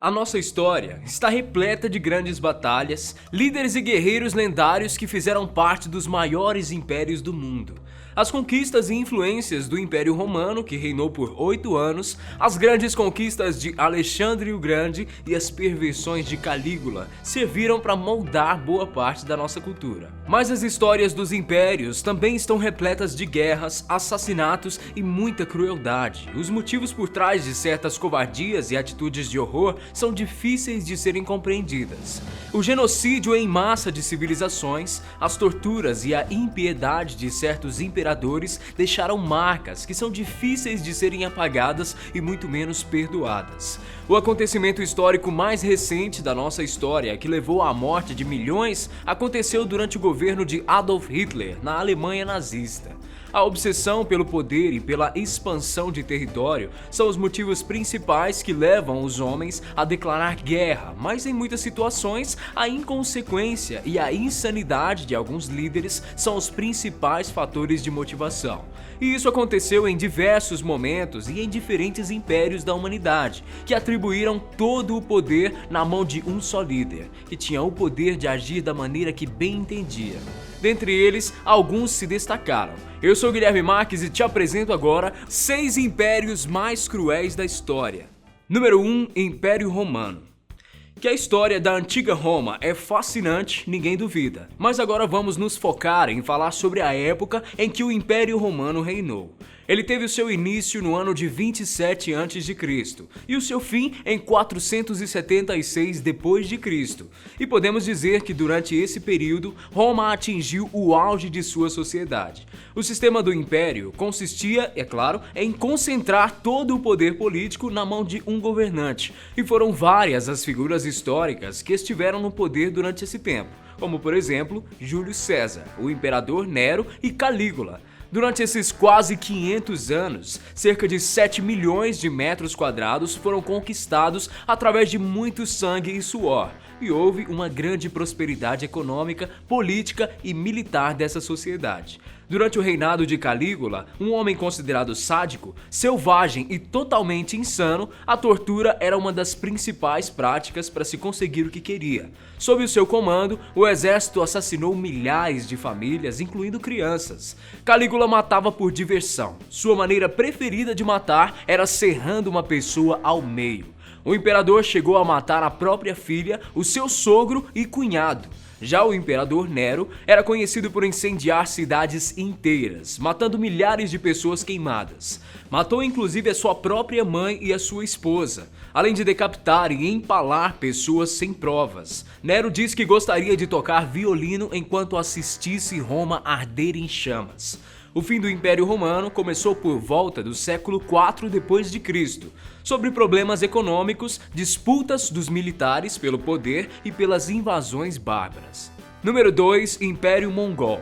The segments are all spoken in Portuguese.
A nossa história está repleta de grandes batalhas, líderes e guerreiros lendários que fizeram parte dos maiores impérios do mundo. As conquistas e influências do Império Romano, que reinou por 8 anos, as grandes conquistas de Alexandre o Grande e as perversões de Calígula serviram para moldar boa parte da nossa cultura. Mas as histórias dos impérios também estão repletas de guerras, assassinatos e muita crueldade. Os motivos por trás de certas covardias e atitudes de horror são difíceis de serem compreendidas. O genocídio em massa de civilizações, as torturas e a impiedade de certos imperadores deixaram marcas que são difíceis de serem apagadas e muito menos perdoadas. O acontecimento histórico mais recente da nossa história, que levou à morte de milhões, aconteceu durante o governo de Adolf Hitler na Alemanha nazista. A obsessão pelo poder e pela expansão de território são os motivos principais que levam os homens a declarar guerra, mas em muitas situações a inconsequência e a insanidade de alguns líderes são os principais fatores de motivação. E isso aconteceu em diversos momentos e em diferentes impérios da humanidade, que atribuíram todo o poder na mão de um só líder, que tinha o poder de agir da maneira que bem entendia. Dentre eles, alguns se destacaram. Eu sou Guilherme Marques e te apresento agora 6 impérios mais cruéis da história. Número 1, Império Romano. Que a história da antiga Roma é fascinante, ninguém duvida. Mas agora vamos nos focar em falar sobre a época em que o Império Romano reinou. Ele teve o seu início no ano de 27 a.C. e o seu fim em 476 d.C. E podemos dizer que durante esse período, Roma atingiu o auge de sua sociedade. O sistema do Império consistia, é claro, em concentrar todo o poder político na mão de um governante, e foram várias as figuras históricas que estiveram no poder durante esse tempo, como por exemplo, Júlio César, o imperador Nero e Calígula. Durante esses quase 500 anos, cerca de 7 milhões de metros quadrados foram conquistados através de muito sangue e suor, e houve uma grande prosperidade econômica, política e militar dessa sociedade. Durante o reinado de Calígula, um homem considerado sádico, selvagem e totalmente insano, a tortura era uma das principais práticas para se conseguir o que queria. Sob o seu comando, o exército assassinou milhares de famílias, incluindo crianças. Calígula matava por diversão. Sua maneira preferida de matar era serrando uma pessoa ao meio. O imperador chegou a matar a própria filha, o seu sogro e cunhado. Já o imperador Nero era conhecido por incendiar cidades inteiras, matando milhares de pessoas queimadas. Matou inclusive a sua própria mãe e a sua esposa, além de decapitar e empalar pessoas sem provas. Nero diz que gostaria de tocar violino enquanto assistisse Roma arder em chamas. O fim do Império Romano começou por volta do século IV d.C., sobre problemas econômicos, disputas dos militares pelo poder e pelas invasões bárbaras. Número 2, Império Mongol.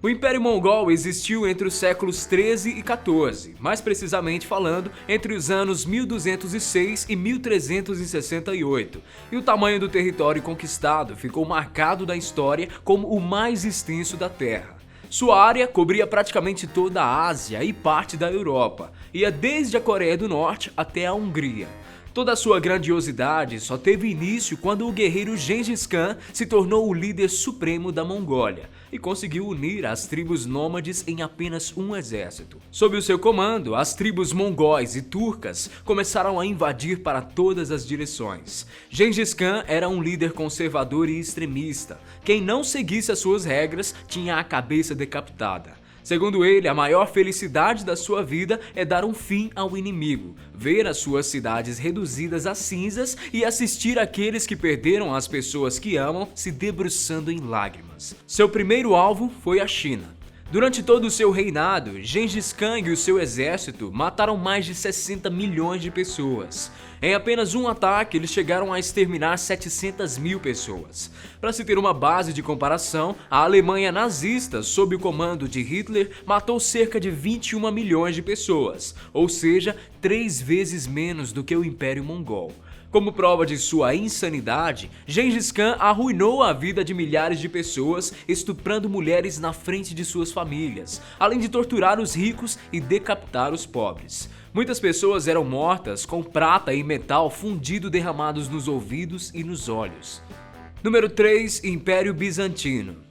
O Império Mongol existiu entre os séculos 13 e 14, mais precisamente falando, entre os anos 1206 e 1368, e o tamanho do território conquistado ficou marcado na história como o mais extenso da Terra. Sua área cobria praticamente toda a Ásia e parte da Europa, ia desde a Coreia do Norte até a Hungria. Toda a sua grandiosidade só teve início quando o guerreiro Gengis Khan se tornou o líder supremo da Mongólia e conseguiu unir as tribos nômades em apenas um exército. Sob o seu comando, as tribos mongóis e turcas começaram a invadir para todas as direções. Gengis Khan era um líder conservador e extremista. Quem não seguisse as suas regras tinha a cabeça decapitada. Segundo ele, a maior felicidade da sua vida é dar um fim ao inimigo, ver as suas cidades reduzidas a cinzas e assistir aqueles que perderam as pessoas que amam se debruçando em lágrimas. Seu primeiro alvo foi a China. Durante todo o seu reinado, Gengis Khan e o seu exército mataram mais de 60 milhões de pessoas. Em apenas um ataque, eles chegaram a exterminar 700 mil pessoas. Para se ter uma base de comparação, a Alemanha nazista, sob o comando de Hitler, matou cerca de 21 milhões de pessoas, ou seja, 3 vezes menos do que o Império Mongol. Como prova de sua insanidade, Gengis Khan arruinou a vida de milhares de pessoas, estuprando mulheres na frente de suas famílias, além de torturar os ricos e decapitar os pobres. Muitas pessoas eram mortas com prata e metal fundido derramados nos ouvidos e nos olhos. Número 3. Império Bizantino.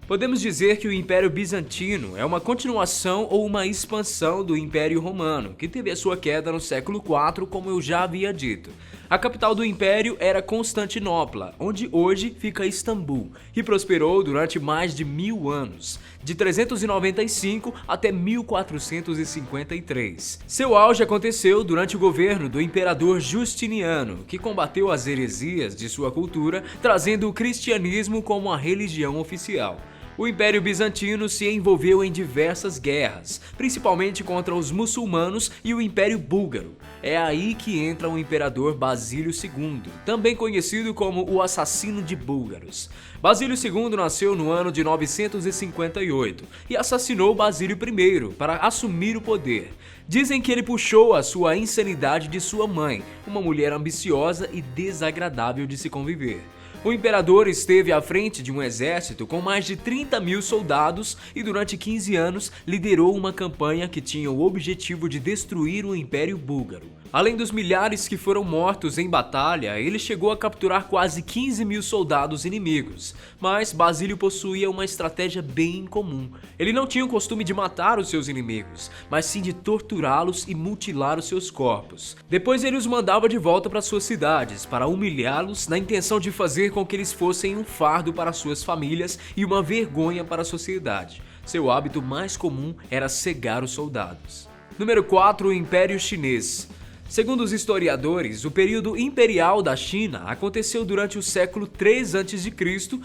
Podemos dizer que o Império Bizantino é uma continuação ou uma expansão do Império Romano, que teve a sua queda no século IV, como eu já havia dito. A capital do império era Constantinopla, onde hoje fica Istambul, e prosperou durante mais de 1000 anos, de 395 até 1453. Seu auge aconteceu durante o governo do imperador Justiniano, que combateu as heresias de sua cultura, trazendo o cristianismo como a religião oficial. O Império Bizantino se envolveu em diversas guerras, principalmente contra os muçulmanos e o Império Búlgaro. É aí que entra o imperador Basílio II, também conhecido como o assassino de búlgaros. Basílio II nasceu no ano de 958 e assassinou Basílio I para assumir o poder. Dizem que ele puxou a sua insanidade de sua mãe, uma mulher ambiciosa e desagradável de se conviver. O imperador esteve à frente de um exército com mais de 30.000 soldados e durante 15 anos liderou uma campanha que tinha o objetivo de destruir o Império Búlgaro. Além dos milhares que foram mortos em batalha, ele chegou a capturar quase 15.000 soldados inimigos. Mas Basílio possuía uma estratégia bem incomum. Ele não tinha o costume de matar os seus inimigos, mas sim de torturá-los e mutilar os seus corpos. Depois ele os mandava de volta para suas cidades, para humilhá-los na intenção de fazer com que eles fossem um fardo para suas famílias e uma vergonha para a sociedade. Seu hábito mais comum era cegar os soldados. Número 4. O Império Chinês. Segundo os historiadores, o período imperial da China aconteceu durante o século III a.C.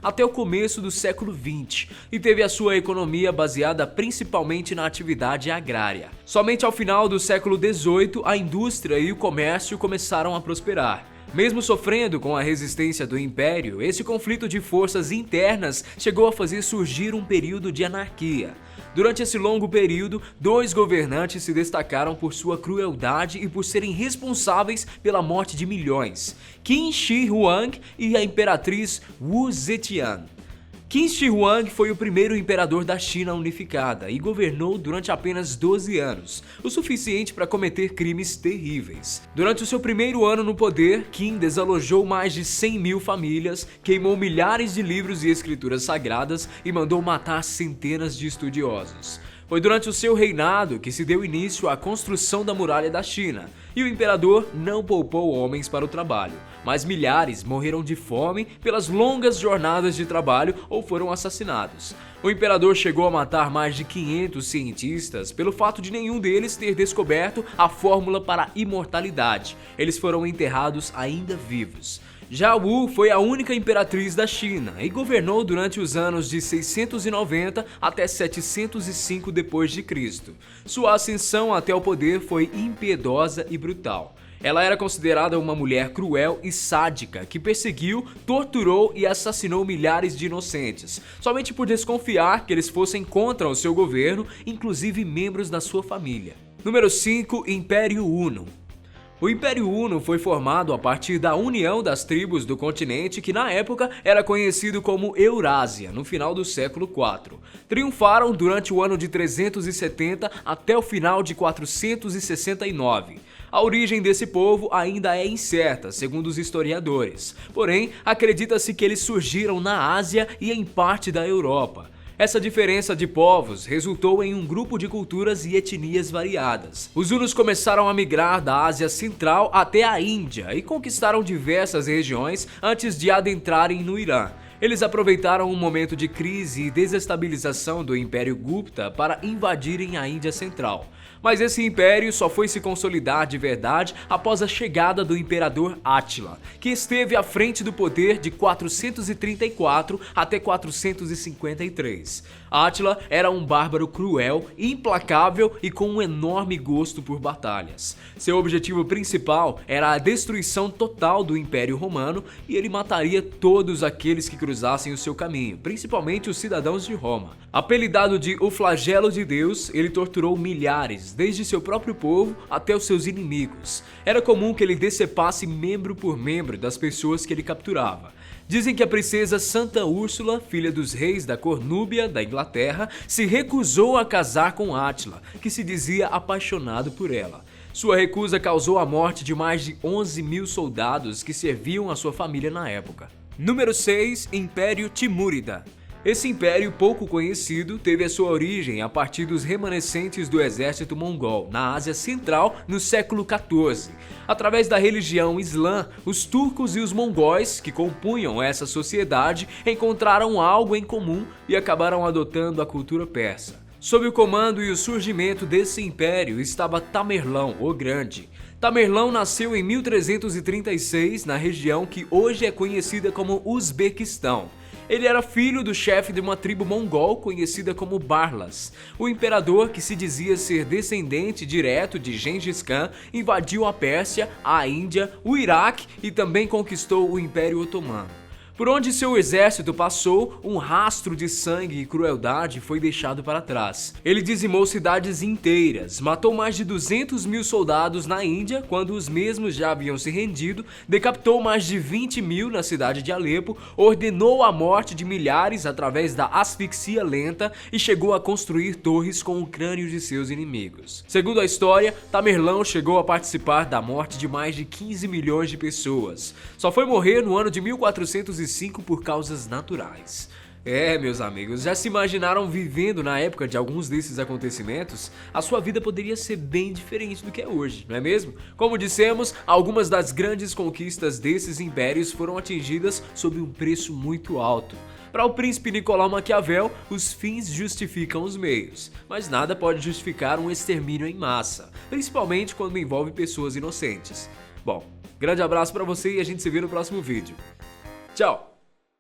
até o começo do século XX e teve a sua economia baseada principalmente na atividade agrária. Somente ao final do século XVIII, a indústria e o comércio começaram a prosperar. Mesmo sofrendo com a resistência do Império, esse conflito de forças internas chegou a fazer surgir um período de anarquia. Durante esse longo período, 2 governantes se destacaram por sua crueldade e por serem responsáveis pela morte de milhões: Qin Shi Huang e a imperatriz Wu Zetian. Qin Shi Huang foi o primeiro imperador da China unificada e governou durante apenas 12 anos, o suficiente para cometer crimes terríveis. Durante o seu primeiro ano no poder, Qin desalojou mais de 100.000 famílias, queimou milhares de livros e escrituras sagradas e mandou matar centenas de estudiosos. Foi durante o seu reinado que se deu início à construção da muralha da China, e o imperador não poupou homens para o trabalho, mas milhares morreram de fome pelas longas jornadas de trabalho ou foram assassinados. O imperador chegou a matar mais de 500 cientistas pelo fato de nenhum deles ter descoberto a fórmula para a imortalidade. Eles foram enterrados ainda vivos. Já Wu foi a única imperatriz da China e governou durante os anos de 690 até 705 d.C. Sua ascensão até o poder foi impiedosa e brutal. Ela era considerada uma mulher cruel e sádica que perseguiu, torturou e assassinou milhares de inocentes, somente por desconfiar que eles fossem contra o seu governo, inclusive membros da sua família. Número 5. Império Huno. O Império Huno foi formado a partir da união das tribos do continente que na época era conhecido como Eurásia, no final do século IV. Triunfaram durante o ano de 370 até o final de 469. A origem desse povo ainda é incerta, segundo os historiadores. Porém, acredita-se que eles surgiram na Ásia e em parte da Europa. Essa diferença de povos resultou em um grupo de culturas e etnias variadas. Os hunos começaram a migrar da Ásia Central até a Índia e conquistaram diversas regiões antes de adentrarem no Irã. Eles aproveitaram um momento de crise e desestabilização do Império Gupta para invadirem a Índia Central. Mas esse império só foi se consolidar de verdade após a chegada do imperador Átila, que esteve à frente do poder de 434 até 453. Átila era um bárbaro cruel, implacável e com um enorme gosto por batalhas. Seu objetivo principal era a destruição total do Império Romano e ele mataria todos aqueles que cruzassem o seu caminho, principalmente os cidadãos de Roma. Apelidado de o flagelo de Deus, ele torturou milhares, desde seu próprio povo até os seus inimigos. Era comum que ele decepasse membro por membro das pessoas que ele capturava. Dizem que a princesa Santa Úrsula, filha dos reis da Cornúbia, da Inglaterra, se recusou a casar com Átila, que se dizia apaixonado por ela. Sua recusa causou a morte de mais de 11 mil soldados que serviam a sua família na época. Número 6. Império Timúrida. Esse império pouco conhecido teve a sua origem a partir dos remanescentes do exército mongol na Ásia Central no século XIV. Através da religião islã, os turcos e os mongóis, que compunham essa sociedade, encontraram algo em comum e acabaram adotando a cultura persa. Sob o comando e o surgimento desse império estava Tamerlão, o Grande. Tamerlão nasceu em 1336 na região que hoje é conhecida como Uzbequistão. Ele era filho do chefe de uma tribo mongol conhecida como Barlas. O imperador, que se dizia ser descendente direto de Gengis Khan, invadiu a Pérsia, a Índia, o Iraque e também conquistou o Império Otomano. Por onde seu exército passou, um rastro de sangue e crueldade foi deixado para trás. Ele dizimou cidades inteiras, matou mais de 200 mil soldados na Índia, quando os mesmos já haviam se rendido, decapitou mais de 20 mil na cidade de Alepo, ordenou a morte de milhares através da asfixia lenta e chegou a construir torres com o crânio de seus inimigos. Segundo a história, Tamerlão chegou a participar da morte de mais de 15 milhões de pessoas. Só foi morrer no ano de 1405 por causas naturais. Meus amigos, já se imaginaram vivendo na época de alguns desses acontecimentos? A sua vida poderia ser bem diferente do que é hoje, não é mesmo? Como dissemos, algumas das grandes conquistas desses impérios foram atingidas sob um preço muito alto. Para o príncipe Nicolau Maquiavel, os fins justificam os meios, mas nada pode justificar um extermínio em massa, principalmente quando envolve pessoas inocentes. Bom, grande abraço para você e a gente se vê no próximo vídeo. Tchau!